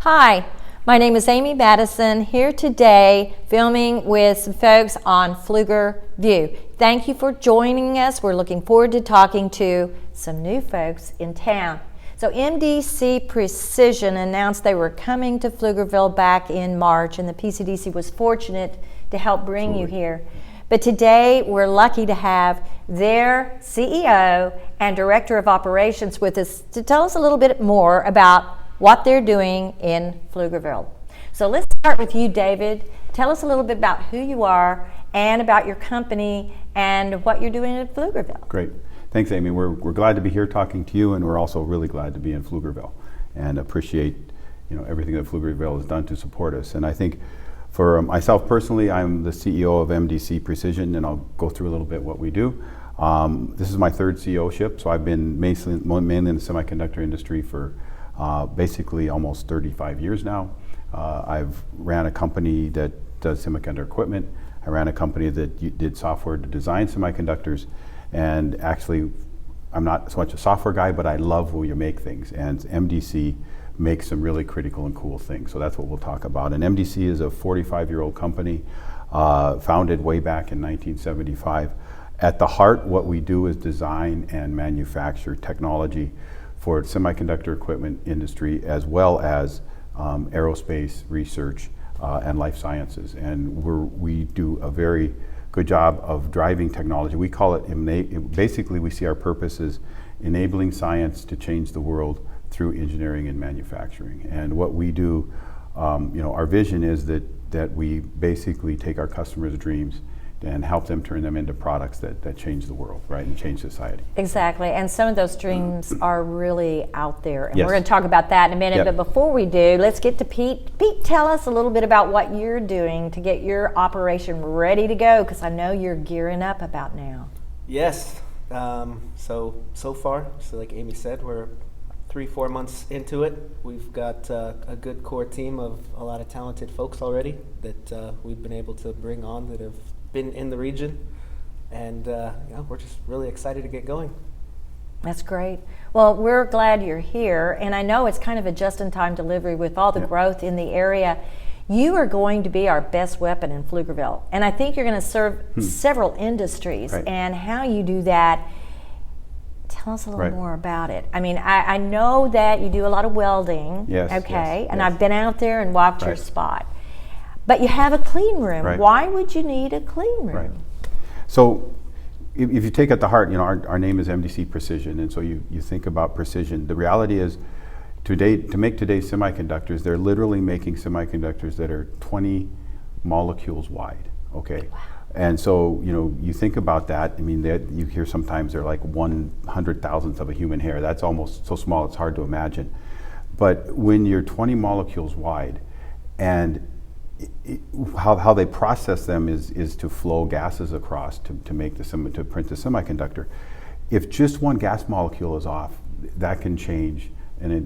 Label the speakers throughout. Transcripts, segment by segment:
Speaker 1: Hi, my name is Amy Madison, here today filming with some folks on PflugerView. Thank you for joining us. We're looking forward to talking to some new folks in town. So MDC Precision announced they were coming to Pflugerville back in March, and the PCDC was fortunate to help bring you here. But today we're lucky to have their CEO and Director of Operations with us to tell us a little bit more about what they're doing in Pflugerville. So let's start with you, David. Tell us a little bit about who you are and about your company and what you're doing in Pflugerville.
Speaker 2: Great. Thanks, Amy. We're glad to be here talking to you, and we're also really glad to be in Pflugerville and appreciate everything that Pflugerville has done to support us. And I think for myself personally, I'm the CEO of MDC Precision, and I'll go through a little bit what we do. This is my third CEO-ship, so I've been mainly in the semiconductor industry for basically almost 35 years now. I've ran a company that does semiconductor equipment. I ran a company that did software to design semiconductors, and actually I'm not so much a software guy, but I love when you make things, and MDC makes some really critical and cool things, so that's what we'll talk about. And MDC is a 45-year-old company, founded way back in 1975. At the heart, what we do is design and manufacture technology for semiconductor equipment industry, as well as aerospace research and life sciences. And we do a very good job of driving technology. We call it, basically we see our purpose as enabling science to change the world through engineering and manufacturing. And what we do, our vision is that we basically take our customers' dreams and help them turn them into products that change the world, right, and change society.
Speaker 1: Exactly, and some of those dreams are really out there, and
Speaker 2: yes.
Speaker 1: We're going to talk about that in a minute,
Speaker 2: Yep.
Speaker 1: But before we do, let's get to Pete. Pete, tell us a little bit about what you're doing to get your operation ready to go, because I know you're gearing up about now.
Speaker 3: Yes, so far, like Amy said, we're 3-4 months into it. We've got a good core team of a lot of talented folks already that we've been able to bring on that have been in the region, and we're just really excited to get going.
Speaker 1: That's great. Well, we're glad you're here, and I know it's kind of a just-in-time delivery with all the growth in the area. You are going to be our best weapon in Pflugerville, and I think you're going to serve several industries,
Speaker 2: right.
Speaker 1: And how you do that, tell us a little
Speaker 2: Right.
Speaker 1: more about it. I mean, I know that you do a lot of welding,
Speaker 2: Yes,
Speaker 1: okay,
Speaker 2: yes,
Speaker 1: and
Speaker 2: yes.
Speaker 1: I've been out there and walked your
Speaker 2: Right.
Speaker 1: spot. But you have a clean room.
Speaker 2: Right.
Speaker 1: Why would you need a clean room?
Speaker 2: Right. So if you take at the heart, our name is MDC Precision, and so you think about precision. The reality is, today, to make today's semiconductors, they're literally making semiconductors that are 20 molecules wide, okay? Wow. And so, you think about that, I mean, you hear sometimes they're like 100,000th of a human hair. That's almost so small it's hard to imagine. But when you're 20 molecules wide, and how they process them is to flow gases across to print the semiconductor. If just one gas molecule is off, that can change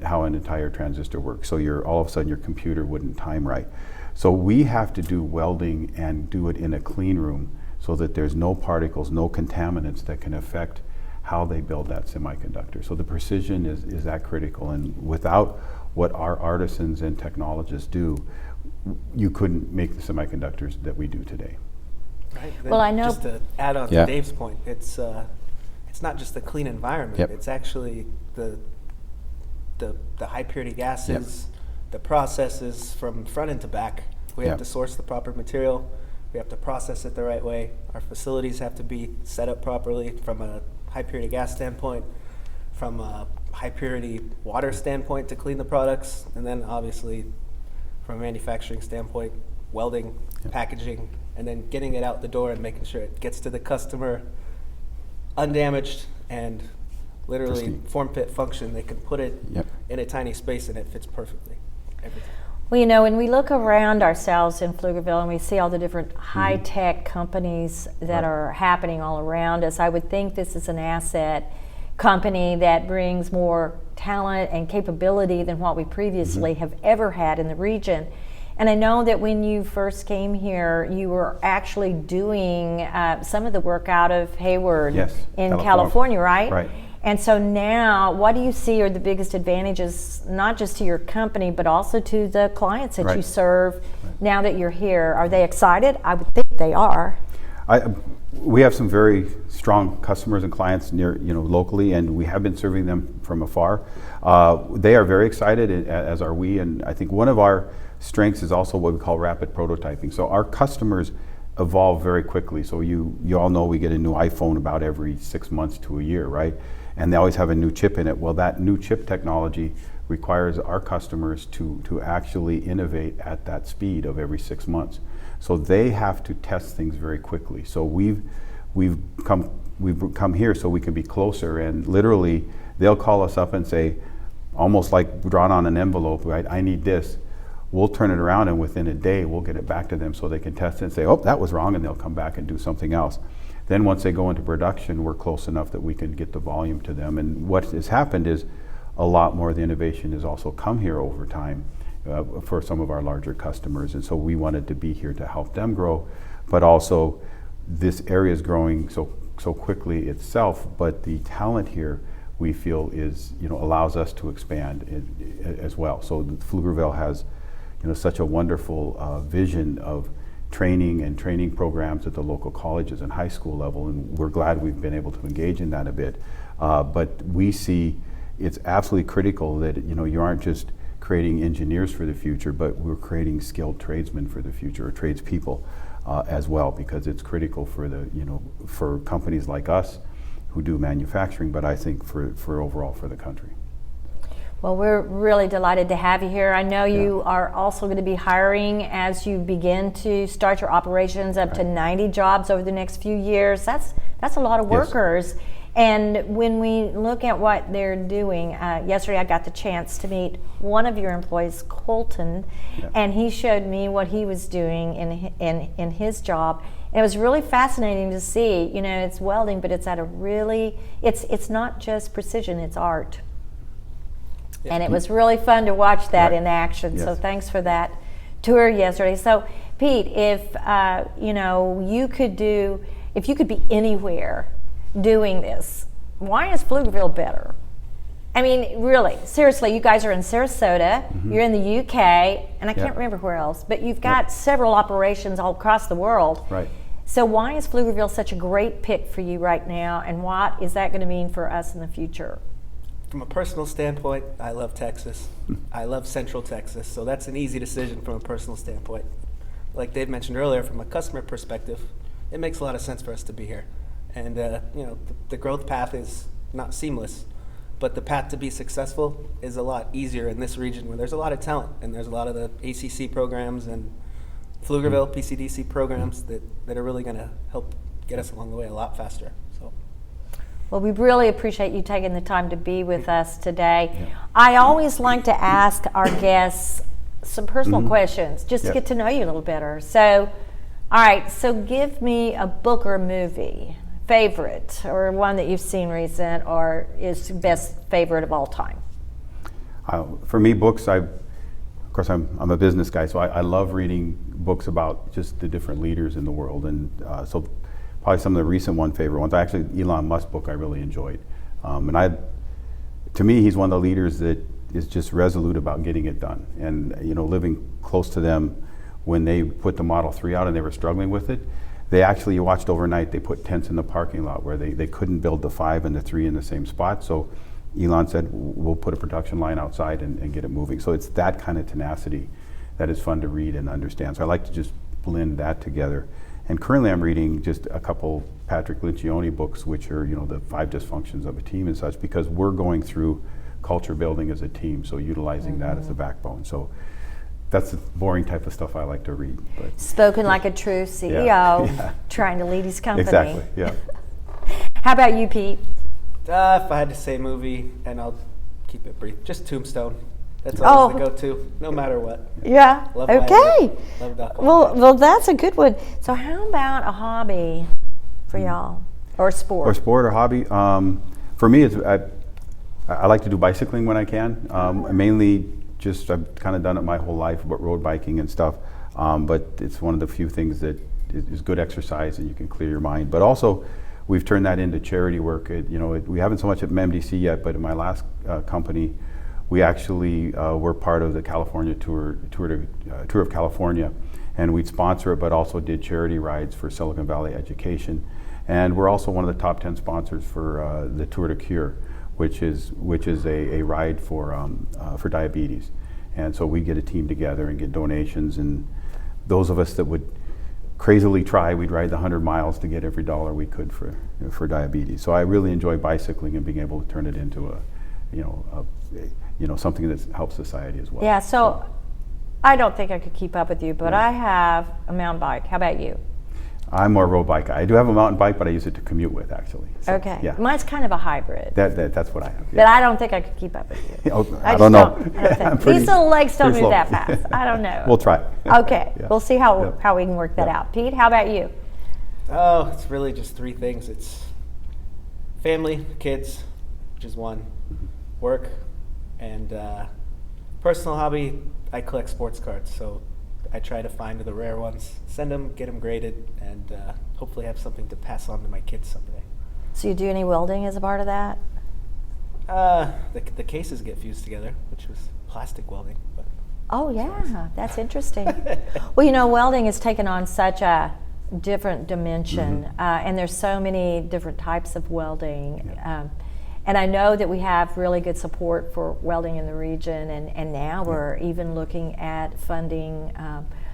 Speaker 2: how an entire transistor works. So all of a sudden your computer wouldn't time right. So we have to do welding and do it in a clean room so that there's no particles, no contaminants that can affect how they build that semiconductor. So the precision is that critical, and without what our artisans and technologists do, you couldn't make the semiconductors that we do today.
Speaker 3: Right.
Speaker 1: Well, I know.
Speaker 3: Just to add on to Dave's point, it's not just the clean environment.
Speaker 2: Yep.
Speaker 3: It's actually the high purity gases, the processes from front end to back. We have to source the proper material. We have to process it the right way. Our facilities have to be set up properly from a high purity gas standpoint, from a high purity water standpoint to clean the products, and then obviously from a manufacturing standpoint, welding, packaging, and then getting it out the door and making sure it gets to the customer undamaged and literally
Speaker 2: Pristine.
Speaker 3: form, fit, function. They can put it in a tiny space and it fits perfectly. Everything.
Speaker 1: Well, when we look around ourselves in Pflugerville and we see all the different high-tech companies that are happening all around us, I would think this is an asset company that brings more talent and capability than what we previously have ever had in the region. And I know that when you first came here, you were actually doing some of the work out of Hayward in California, right?
Speaker 2: Right.
Speaker 1: And so now, what do you see are the biggest advantages, not just to your company, but also to the clients that you serve now that you're here? Are they excited? I would think they are.
Speaker 2: We have some very strong customers and clients near, locally, and we have been serving them from afar. They are very excited, as are we, and I think one of our strengths is also what we call rapid prototyping. So our customers evolve very quickly. So you all know we get a new iPhone about every 6 months to a year, right? And they always have a new chip in it. Well, that new chip technology requires our customers to actually innovate at that speed of every 6 months. So they have to test things very quickly. So we've come here so we can be closer, and literally they'll call us up and say, almost like drawn on an envelope, right? I need this. We'll turn it around, and within a day we'll get it back to them so they can test it and say, oh, that was wrong, and they'll come back and do something else. Then once they go into production, we're close enough that we can get the volume to them. And what has happened is a lot more of the innovation has also come here over time for some of our larger customers. And so we wanted to be here to help them grow, but also this area is growing so quickly itself, but the talent here we feel is, allows us to expand as well. So PflugerView has, such a wonderful vision of training programs at the local colleges and high school level, and we're glad we've been able to engage in that a bit. But we see it's absolutely critical that you aren't just creating engineers for the future, but we're creating skilled tradesmen for the future, or tradespeople as well, because it's critical for for companies like us who do manufacturing, but I think for overall for the country.
Speaker 1: Well, we're really delighted to have you here. I know you are also going to be hiring as you begin to start your operations up to 90 jobs over the next few years. That's a lot of workers. Yes. And when we look at what they're doing, yesterday I got the chance to meet one of your employees, Colton, and he showed me what he was doing in his job. And it was really fascinating to see. It's welding, but it's at a really, it's not just precision, it's art. Yeah. And it was really fun to watch that in action. Yes. So thanks for that tour yesterday. So Pete, if you could be anywhere doing this, why is Pflugerville better? I mean, really, seriously, you guys are in Sarasota, you're in the UK, and I can't remember where else, but you've got several operations all across the world.
Speaker 2: Right.
Speaker 1: So why is Pflugerville such a great pick for you right now, and what is that going to mean for us in the future?
Speaker 3: From a personal standpoint, I love Texas. I love Central Texas, so that's an easy decision from a personal standpoint. Like Dave mentioned earlier, from a customer perspective, it makes a lot of sense for us to be here. And the growth path is not seamless, but the path to be successful is a lot easier in this region where there's a lot of talent, and there's a lot of the ACC programs and Pflugerville PCDC programs that are really going to help get us along the way a lot faster.
Speaker 1: Well, we really appreciate you taking the time to be with us today. Yeah. I always like to ask our guests some personal questions just to get to know you a little better. So, all right, so give me a book or a movie, favorite, or one that you've seen recent, or is best favorite of all time.
Speaker 2: For me, books, of course, I'm a business guy, so I love reading books about just the different leaders in the world, and so probably some of the recent favorite ones. Actually, Elon Musk book I really enjoyed. To me, he's one of the leaders that is just resolute about getting it done. And living close to them when they put the Model 3 out and they were struggling with it, they actually, you watched overnight, they put tents in the parking lot where they couldn't build the 5 and the 3 in the same spot. So Elon said, we'll put a production line outside and get it moving. So it's that kind of tenacity that is fun to read and understand. So I like to just blend that together. And currently I'm reading just a couple Patrick Lencioni books, which are, the 5 dysfunctions of a team and such, because we're going through culture building as a team, so utilizing that as the backbone. So that's the boring type of stuff I like to read. But
Speaker 1: spoken like a true CEO, trying to lead his company.
Speaker 2: Exactly, yeah.
Speaker 1: How about you, Pete?
Speaker 3: If I had to say movie, and I'll keep it brief, just Tombstone. That's always the go-to, no matter what.
Speaker 1: Yeah.
Speaker 3: Love
Speaker 1: okay.
Speaker 3: Love
Speaker 1: well, that's a good one. So, how about a hobby for y'all, or sport?
Speaker 2: Or sport or hobby. For me, I like to do bicycling when I can. Mainly I've kind of done it my whole life, but road biking and stuff. But it's one of the few things that is good exercise and you can clear your mind. But also, we've turned that into charity work. We haven't so much at MDC yet, but in my last company, we actually were part of the California tour of California, and we'd sponsor it, but also did charity rides for Silicon Valley education. And we're also one of the top 10 sponsors for the Tour de Cure, which is a ride for diabetes. And so we get a team together and get donations, and those of us that would crazily try, we'd ride the 100 miles to get every dollar we could for diabetes. So I really enjoy bicycling and being able to turn it into something that helps society as well.
Speaker 1: Yeah, so I don't think I could keep up with you, but I have a mountain bike. How about you?
Speaker 2: I'm more road bike. I do have a mountain bike, but I use it to commute with, actually. So,
Speaker 1: Okay.
Speaker 2: Yeah.
Speaker 1: Mine's kind of a hybrid.
Speaker 2: That's what I have.
Speaker 1: But I don't think I could keep up with you.
Speaker 2: I don't know.
Speaker 1: These little legs don't move
Speaker 2: slow.
Speaker 1: that fast. I don't know.
Speaker 2: We'll try.
Speaker 1: Okay.
Speaker 2: Yeah.
Speaker 1: We'll see how we can work that out. Pete, how about you?
Speaker 3: Oh, it's really just three things. It's family, kids, which is one, work, and personal hobby. I collect sports cards, so I try to find the rare ones, send them, get them graded, and hopefully have something to pass on to my kids someday.
Speaker 1: So you do any welding as a part of that?
Speaker 3: The cases get fused together, which was plastic welding. But
Speaker 1: Oh yeah, that's interesting. Well, welding has taken on such a different dimension, and there's so many different types of welding. And I know that we have really good support for welding in the region, and now we're even looking at funding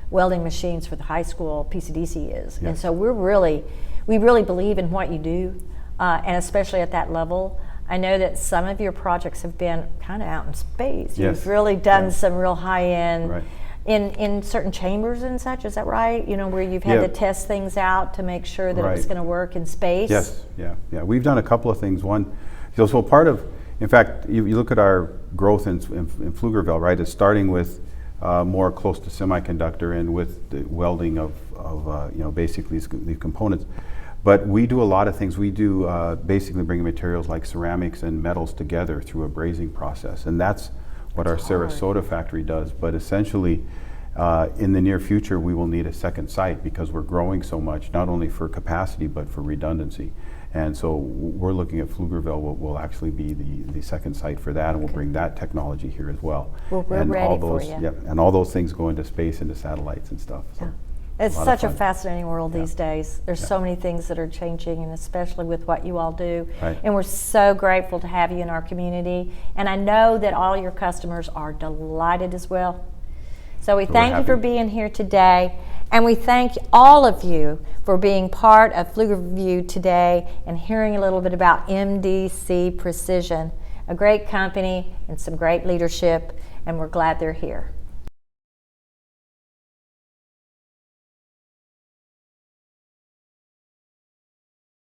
Speaker 1: welding machines for the high school PCDC is. And so we really believe in what you do, and especially at that level. I know that some of your projects have been kind of out in space.
Speaker 2: Yes.
Speaker 1: You've really done some real high-end
Speaker 2: Right.
Speaker 1: in certain chambers and such, is that right? Where you've had to test things out to make sure that it's going to work in space?
Speaker 2: Yes, yeah. We've done a couple of things. One, so part of, in fact, you look at our growth in PflugerView, right? It's starting with more close to semiconductor and with the welding of basically these components. But we do a lot of things. We do basically bring materials like ceramics and metals together through a brazing process, and that's what our Sarasota factory does. But essentially, in the near future, we will need a second site because we're growing so much, not only for capacity but for redundancy. And so we're looking at PflugerView will actually be the second site for that, and we'll bring that technology here as well.
Speaker 1: Well, we're
Speaker 2: and
Speaker 1: ready
Speaker 2: all
Speaker 1: for
Speaker 2: those,
Speaker 1: you.
Speaker 2: And all those things go into space, into satellites and stuff. So
Speaker 1: It's
Speaker 2: a lot
Speaker 1: such
Speaker 2: of
Speaker 1: a
Speaker 2: fun.
Speaker 1: fascinating world these days. There's so many things that are changing, and especially with what you all do.
Speaker 2: Right.
Speaker 1: And we're so grateful to have you in our community. And I know that all your customers are delighted as well. So we thank you for being here today. And we thank all of you for being part of PflugerView today and hearing a little bit about MDC Precision, a great company and some great leadership, and we're glad they're here.